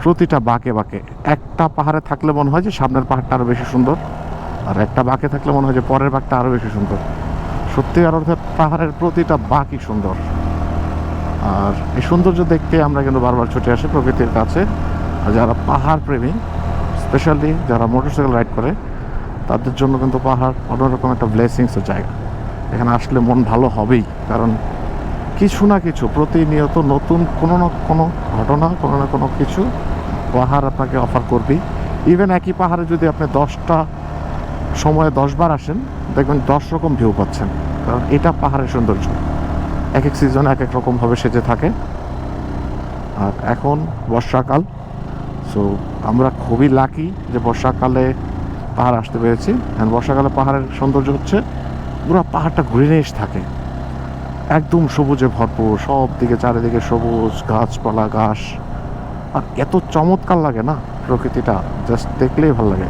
প্রতিটা বাঁকে বাঁকে, একটা পাহাড়ে থাকলে মনে হয় যে সামনের পাহাড়টা আরও বেশি সুন্দর, আর একটা বাঁকে থাকলে মনে হয় যে পরের বাঁকটা আরও বেশি সুন্দর। সত্যিকার অর্থে পাহাড়ের প্রতিটা বাঁকই সুন্দর। আর এই সৌন্দর্য দেখতে আমরা কিন্তু বারবার ছুটে আসি প্রকৃতির কাছে। আর যারা পাহাড় প্রেমী, স্পেশালি যারা মোটরসাইকেল রাইড করে, তাদের জন্য কিন্তু পাহাড় অন্যরকম একটা ব্লেসিংসের জায়গা। এখানে আসলে মন ভালো হবেই, কারণ কিছু না কিছু প্রতিনিয়ত নতুন কোনো না কোনো ঘটনা, কোনো না কোনো কিছু পাহাড় আপনাকে অফার করবেই। ইভেন একই পাহাড়ে যদি আপনি 10টা সময়ে 10 বার আসেন, দেখবেন 10 রকম ভিউ পাচ্ছেন, কারণ এটা পাহাড়ের সৌন্দর্য। এক এক সিজনে এক এক রকমভাবে সেজে থাকে। আর এখন বর্ষাকাল, সো আমরা খুবই লাকি যে বর্ষাকালে পাহাড় আসতে পেরেছি। অ্যান্ড বর্ষাকালে পাহাড়ের সৌন্দর্য হচ্ছে পুরো পাহাড়টা গ্রিনিশ থাকে, একদম সবুজে ভরপুর, সব দিকে চারিদিকে সবুজ গাছপালা ঘাস, আর এত চমৎকার লাগে না প্রকৃতিটা, জাস্ট দেখলেই ভালো লাগে।